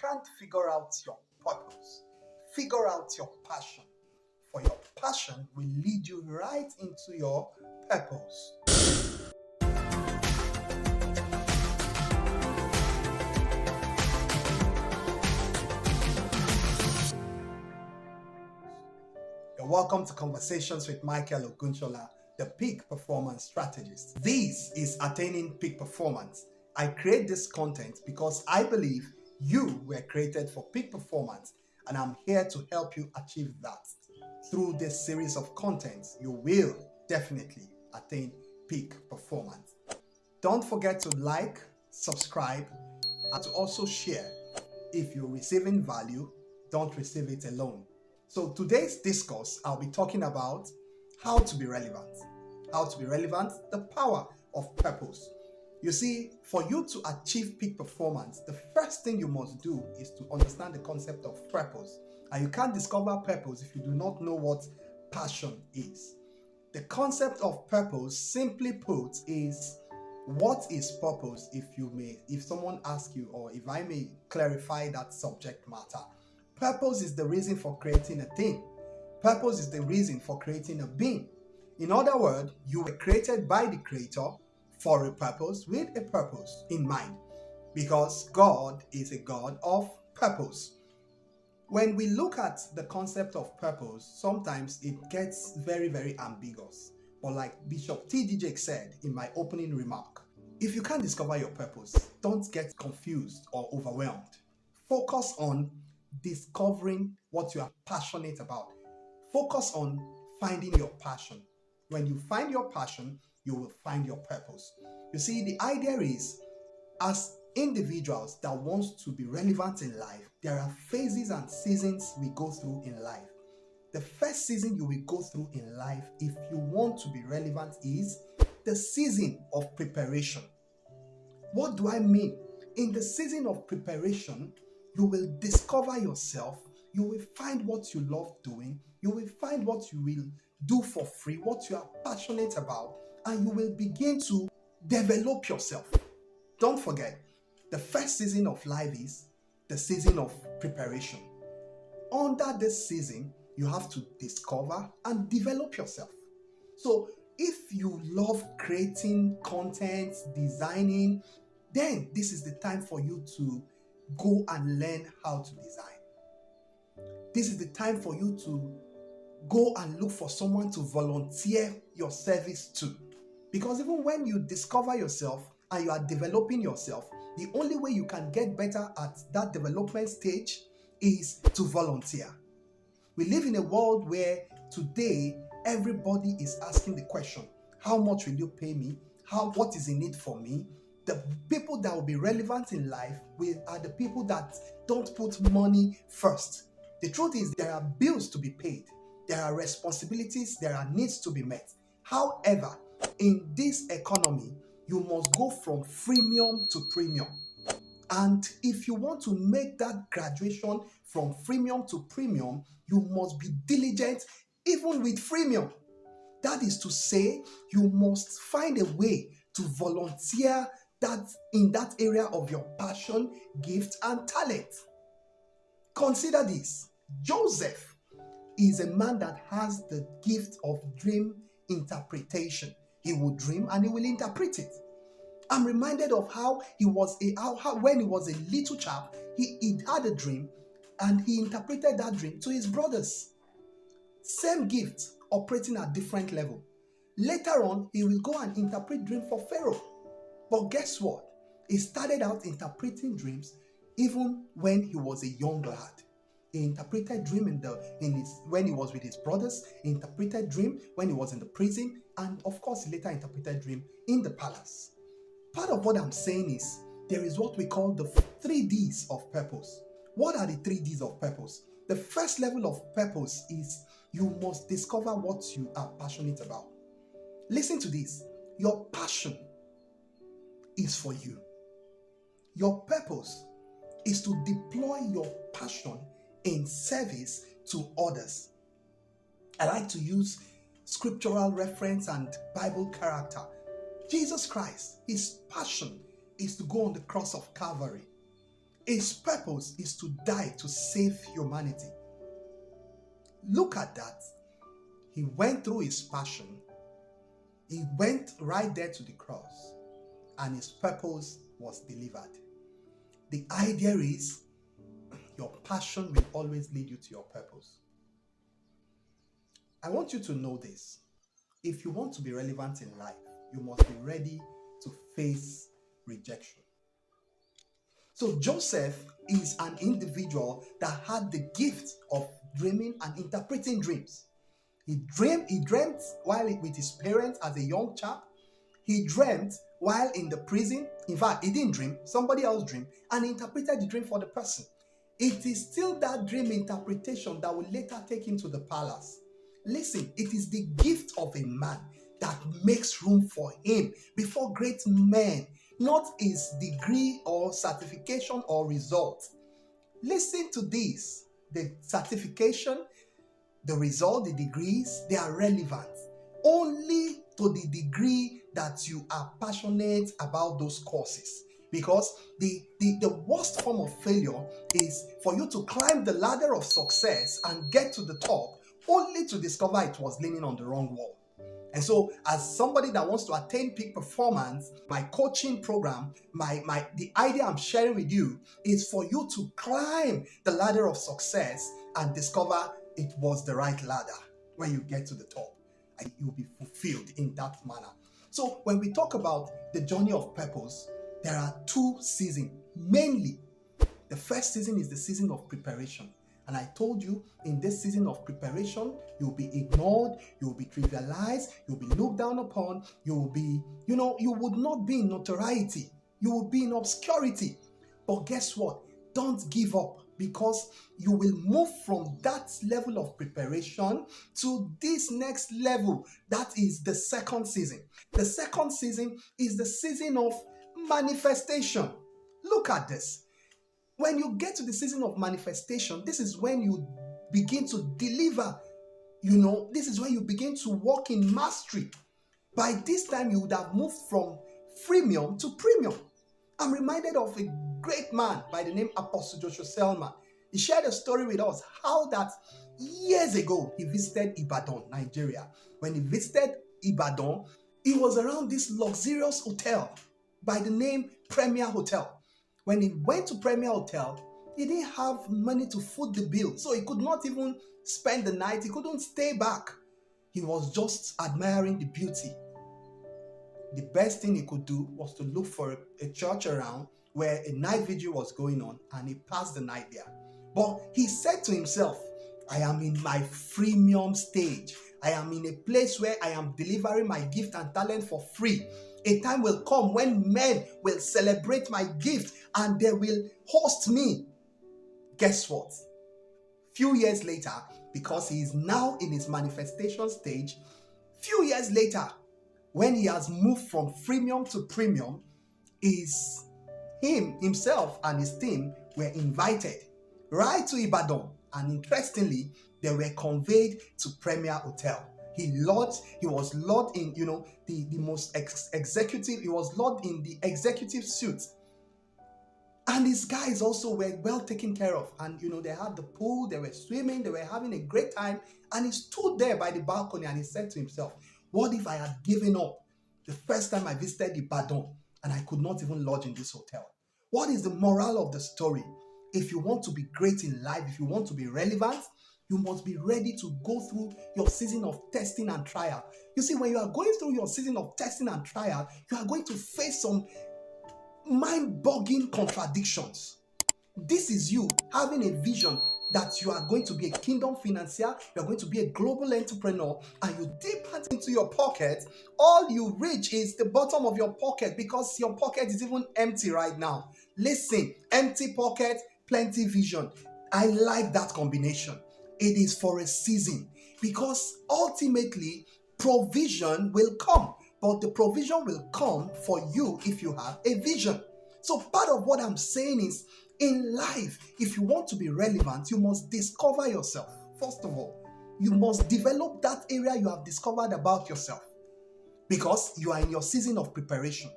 can't figure out your purpose, figure out your passion. For your passion will lead you right into your purpose. You're welcome to Conversations with Michael Ogunshola, the peak performance strategist. This is Attaining Peak Performance. I create this content because I believe you were created for peak performance, and I'm here to help you achieve that. Through this series of contents, you will definitely attain peak performance. Don't forget to like, subscribe, and to also share. If you're receiving value, don't receive it alone. So today's discourse, I'll be talking about how to be relevant. How to be relevant, the power of purpose. You see, for you to achieve peak performance, the first thing you must do is to understand the concept of purpose. And you can't discover purpose if you do not know what passion is. The concept of purpose, simply put, is what is purpose, if someone asks you, or if I may clarify that subject matter. Purpose is the reason for creating a thing. Purpose is the reason for creating a being. In other words, you were created by the Creator for a purpose, with a purpose in mind, because God is a God of purpose. When we look at the concept of purpose, sometimes it gets very, very ambiguous. But like Bishop T.D. Jakes said in my opening remark, if you can't discover your purpose, don't get confused or overwhelmed. Focus on discovering what you are passionate about. Focus on finding your passion. When you find your passion, you will find your purpose. You see, the idea is, as individuals that want to be relevant in life, there are phases and seasons we go through in life. The first season you will go through in life, if you want to be relevant, is the season of preparation. What do I mean? In the season of preparation, you will discover yourself. You will find what you love doing. You will find what you will do for free, what you are passionate about, and you will begin to develop yourself. Don't forget, the first season of life is the season of preparation. Under this season, you have to discover and develop yourself. So if you love creating content, designing, then this is the time for you to go and learn how to design. This is the time for you to go and look for someone to volunteer your service to. Because even when you discover yourself and you are developing yourself, the only way you can get better at that development stage is to volunteer. We live in a world where today everybody is asking the question, how much will you pay me? What is in it for me? The people that will be relevant in life are the people that don't put money first. The truth is, there are bills to be paid. There are responsibilities, there are needs to be met. However, in this economy, you must go from freemium to premium. And if you want to make that graduation from freemium to premium, you must be diligent even with freemium. That is to say, you must find a way to volunteer that in that area of your passion, gift, and talent. Consider this. Joseph is a man that has the gift of dream interpretation. He will dream and he will interpret it. I'm reminded of how when he was a little chap, he had a dream and he interpreted that dream to his brothers. Same gift, operating at different level. Later on, he will go and interpret dream for Pharaoh. But guess what? He started out interpreting dreams even when he was a young lad. He interpreted dream when he was with his brothers. He interpreted dream when he was in the prison. And of course, he later interpreted dream in the palace. Part of what I'm saying is, there is what we call the 3Ds of purpose. What are the 3Ds of purpose? The first level of purpose is you must discover what you are passionate about. Listen to this. Your passion is for you. Your purpose is to deploy your passion in service to others. I like to use scriptural reference and Bible character. Jesus Christ, his passion is to go on the cross of Calvary. His purpose is to die to save humanity. Look at that. He went through his passion. He went right there to the cross, and his purpose was delivered. The idea is your passion will always lead you to your purpose. I want you to know this. If you want to be relevant in life, you must be ready to face rejection. So Joseph is an individual that had the gift of dreaming and interpreting dreams. He dreamt while with his parents as a young chap. He dreamt while in the prison. In fact, he didn't dream, somebody else dreamed, and he interpreted the dream for the person. It is still that dream interpretation that will later take him to the palace. Listen, it is the gift of a man that makes room for him before great men, not his degree or certification or result. Listen to this. The certification, the result, the degrees, they are relevant only to the degree that you are passionate about those courses. Because the worst form of failure is for you to climb the ladder of success and get to the top only to discover it was leaning on the wrong wall. And so, as somebody that wants to attain peak performance, my coaching program, the idea I'm sharing with you is for you to climb the ladder of success and discover it was the right ladder. When you get to the top, and you'll be fulfilled in that manner. So, when we talk about the journey of purpose, there are two seasons mainly. The first season is the season of preparation. And I told you, in this season of preparation, you'll be ignored, you'll be trivialized, you'll be looked down upon, you'll be, you would not be in notoriety, you will be in obscurity. But guess what? Don't give up, because you will move from that level of preparation to this next level. That is the second season. The second season is the season of manifestation. Look at this. When you get to the season of manifestation, this is when you begin to deliver. This is when you begin to walk in mastery. By this time, you would have moved from freemium to premium. I'm reminded of a great man by the name Apostle Joshua Selman. He shared a story with us how that years ago he visited Ibadan, Nigeria. When he visited Ibadan, he was around this luxurious hotel by the name Premier Hotel. When he went to Premier Hotel, he didn't have money to foot the bill. So he could not even spend the night. He couldn't stay back. He was just admiring the beauty. The best thing he could do was to look for a church around where a night vigil was going on, and he passed the night there. But he said to himself, I am in my freemium stage. I am in a place where I am delivering my gift and talent for free. A time will come when men will celebrate my gift and they will host me. Guess what? Few years later, because he is now in his manifestation stage, few years later, when he has moved from freemium to premium, himself and his team were invited right to Ibadan, and interestingly, they were conveyed to Premier Hotel. He was lodged in, the most executive. He was lodged in the executive suite, and these guys also were well taken care of. And they had the pool, they were swimming, they were having a great time. And he stood there by the balcony and he said to himself, "What if I had given up the first time I visited Ibadan and I could not even lodge in this hotel?" What is the moral of the story? If you want to be great in life, if you want to be relevant, you must be ready to go through your season of testing and trial. You see, when you are going through your season of testing and trial, you are going to face some mind-boggling contradictions. This is you having a vision that you are going to be a kingdom financier, you are going to be a global entrepreneur, and you dip hand into your pocket. All you reach is the bottom of your pocket because your pocket is even empty right now. Listen, empty pocket, plenty vision. I like that combination. It is for a season, because ultimately provision will come, but the provision will come for you if you have a vision. So part of what I'm saying is, in life, if you want to be relevant, you must discover yourself. First of all, you must develop that area you have discovered about yourself, because you are in your season of preparation.